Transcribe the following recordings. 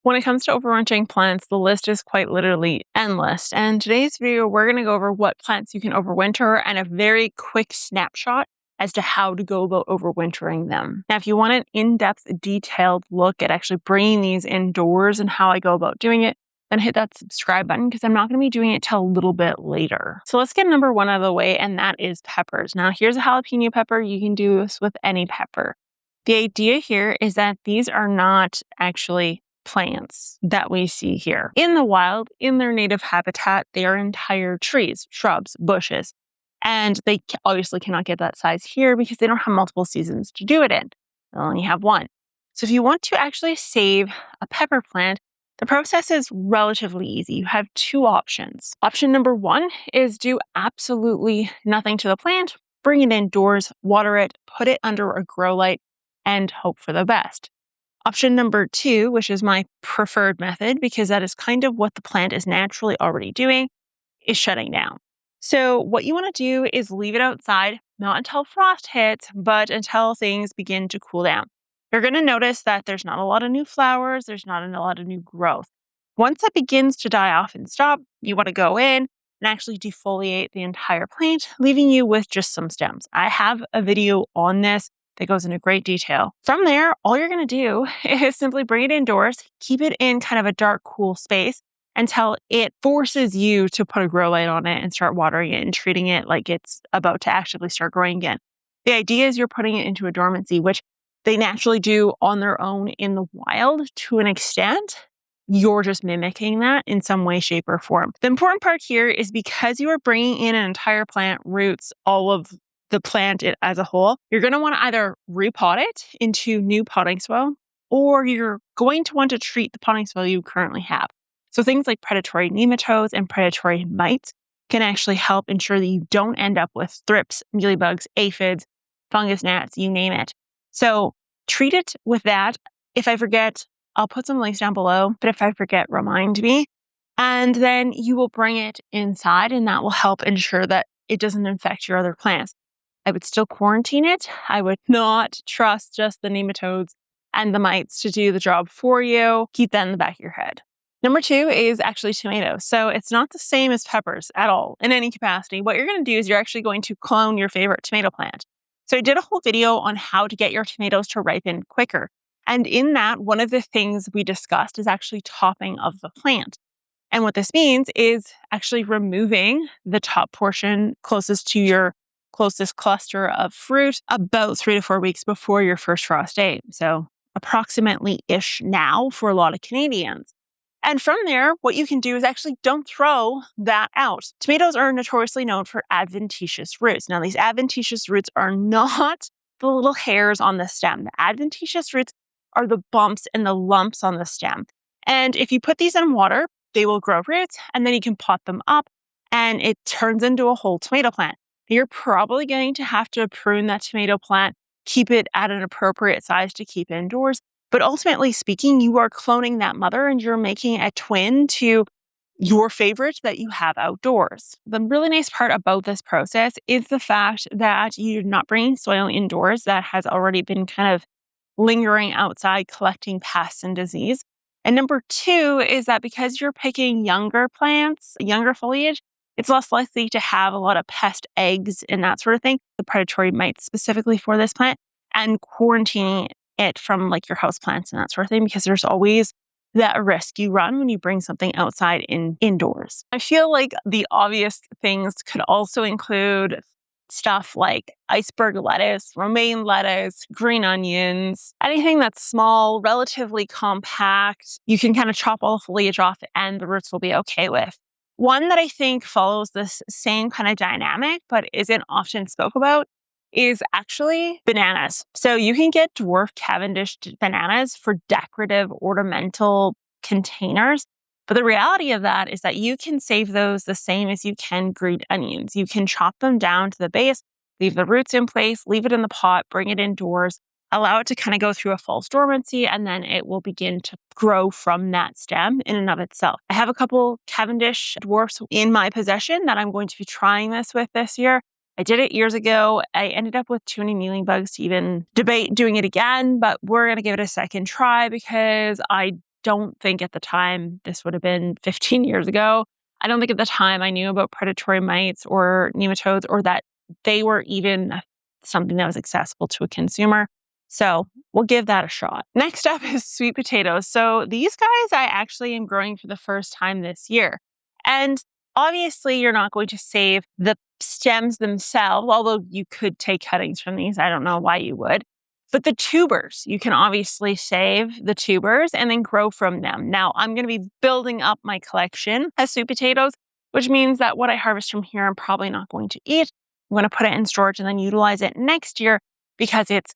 When it comes to overwintering plants, the list is quite literally endless. And in today's video, we're going to go over what plants you can overwinter and a very quick snapshot as to how to go about overwintering them. Now, if you want an in-depth, detailed look at actually bringing these indoors and how I go about doing it, then hit that subscribe button because I'm not going to be doing it till a little bit later. So let's get number one out of the way, and that is peppers. Now, here's a jalapeno pepper. You can do this with any pepper. The idea here is that these are not actually plants that we see here. In the wild, in their native habitat, they are entire trees, shrubs, bushes. And they obviously cannot get that size here because they don't have multiple seasons to do it in. They only have one. So if you want to actually save a pepper plant, the process is relatively easy. You have two options. Option number one is do absolutely nothing to the plant, bring it indoors, water it, put it under a grow light, and hope for the best. Option number two, which is my preferred method because that is kind of what the plant is naturally already doing, is shutting down. So what you want to do is leave it outside, not until frost hits, but until things begin to cool down. You're going to notice that there's not a lot of new flowers, there's not a lot of new growth. Once that begins to die off and stop, you want to go in and actually defoliate the entire plant, leaving you with just some stems. I have a video on this that goes into great detail. From there, all you're going to do is simply bring it indoors, keep it in kind of a dark, cool space until it forces you to put a grow light on it and start watering it and treating it like it's about to actively start growing again. The idea is you're putting it into a dormancy, which they naturally do on their own in the wild to an extent. You're just mimicking that in some way, shape, or form. The important part here is because you are bringing in an entire plant, roots, all of the plant as a whole, you're going to want to either repot it into new potting soil, or you're going to want to treat the potting soil you currently have. So things like predatory nematodes and predatory mites can actually help ensure that you don't end up with thrips, mealybugs, aphids, fungus gnats, you name it. So treat it with that. If I forget, I'll put some links down below, but if I forget, remind me. And then you will bring it inside, and that will help ensure that it doesn't infect your other plants. I would still quarantine it. I would not trust just the nematodes and the mites to do the job for you. Keep that in the back of your head. Number two is actually tomatoes. So it's not the same as peppers at all in any capacity. What you're going to do is you're actually going to clone your favorite tomato plant. So I did a whole video on how to get your tomatoes to ripen quicker. And in that, one of the things we discussed is actually topping of the plant. And what this means is actually removing the top portion closest to your closest cluster of fruit about 3 to 4 weeks before your first frost date. So approximately-ish now for a lot of Canadians. And from there, what you can do is actually don't throw that out. Tomatoes are notoriously known for adventitious roots. Now, these adventitious roots are not the little hairs on the stem. The adventitious roots are the bumps and the lumps on the stem. And if you put these in water, they will grow roots, and then you can pot them up, and it turns into a whole tomato plant. You're probably going to have to prune that tomato plant, keep it at an appropriate size to keep indoors. But ultimately speaking, you are cloning that mother and you're making a twin to your favorite that you have outdoors. The really nice part about this process is the fact that you're not bringing soil indoors that has already been kind of lingering outside, collecting pests and disease. And number two is that because you're picking younger plants, younger foliage, it's less likely to have a lot of pest eggs and that sort of thing, the predatory mites specifically for this plant, and quarantining it from like your house plants and that sort of thing, because there's always that risk you run when you bring something outside indoors. I feel like the obvious things could also include stuff like iceberg lettuce, romaine lettuce, green onions, anything that's small, relatively compact. You can kind of chop all the foliage off and the roots will be okay with. One that I think follows this same kind of dynamic, but isn't often spoke about, is actually bananas. So you can get dwarf Cavendish bananas for decorative ornamental containers. But the reality of that is that you can save those the same as you can green onions. You can chop them down to the base, leave the roots in place, leave it in the pot, bring it indoors, allow it to kind of go through a false dormancy, and then it will begin to grow from that stem in and of itself. I have a couple Cavendish dwarfs in my possession that I'm going to be trying this with this year. I did it years ago. I ended up with too many mealing bugs to even debate doing it again, but we're going to give it a second try because I don't think at the time, this would have been 15 years ago, I don't think at the time I knew about predatory mites or nematodes or that they were even something that was accessible to a consumer. So we'll give that a shot. Next up is sweet potatoes. So these guys I actually am growing for the first time this year. And obviously you're not going to save the stems themselves, although you could take cuttings from these. I don't know why you would. But the tubers, you can obviously save the tubers and then grow from them. Now, I'm going to be building up my collection of sweet potatoes, which means that what I harvest from here, I'm probably not going to eat. I'm going to put it in storage and then utilize it next year because it's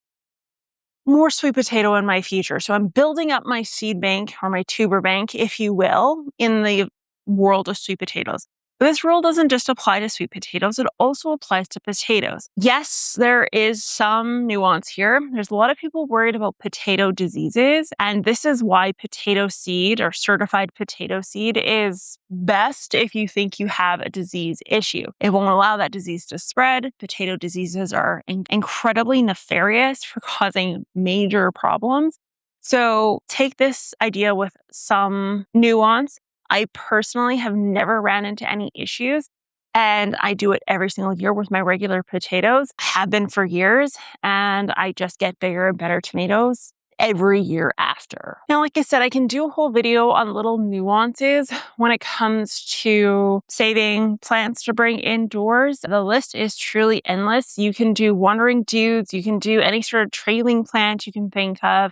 more sweet potato in my future. So I'm building up my seed bank or my tuber bank, if you will, in the world of sweet potatoes. But this rule doesn't just apply to sweet potatoes, it also applies to potatoes. Yes, there is some nuance here. There's a lot of people worried about potato diseases, and this is why potato seed or certified potato seed is best if you think you have a disease issue. It won't allow that disease to spread. Potato diseases are incredibly nefarious for causing major problems. So take this idea with some nuance. I personally have never ran into any issues, and I do it every single year with my regular potatoes. I have been for years, and I just get bigger and better tomatoes every year after. Now, like I said, I can do a whole video on little nuances when it comes to saving plants to bring indoors. The list is truly endless. You can do wandering dudes, you can do any sort of trailing plant you can think of.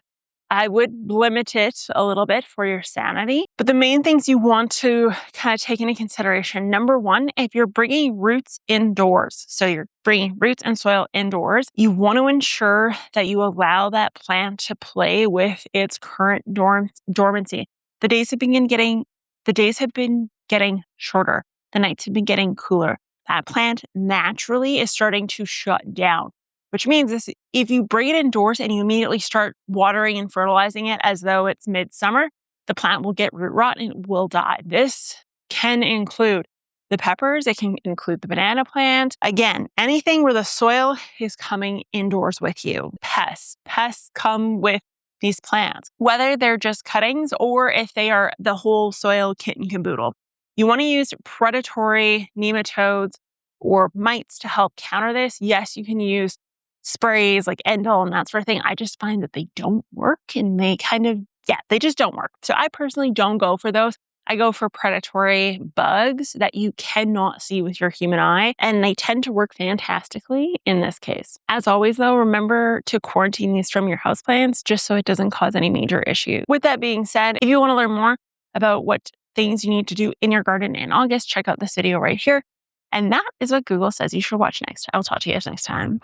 I would limit it a little bit for your sanity. But the main things you want to kind of take into consideration, number one, if you're bringing roots indoors, so you're bringing roots and soil indoors, you want to ensure that you allow that plant to play with its current dormancy. The days have been getting shorter. The nights have been getting cooler. That plant naturally is starting to shut down. Which means if you bring it indoors and you immediately start watering and fertilizing it as though it's midsummer, the plant will get root rot and it will die. This can include the peppers. It can include the banana plant. Again, anything where the soil is coming indoors with you. Pests come with these plants, whether they're just cuttings or if they are the whole soil kit and caboodle. You want to use predatory nematodes or mites to help counter this. Yes, you can use sprays like Endol and that sort of thing. I just find that they don't work and they just don't work. So I personally don't go for those. I go for predatory bugs that you cannot see with your human eye, and they tend to work fantastically in this case. As always though, remember to quarantine these from your houseplants just so it doesn't cause any major issues. With that being said, if you want to learn more about what things you need to do in your garden in August, check out this video right here. And that is what Google says you should watch next. I'll talk to you guys next time.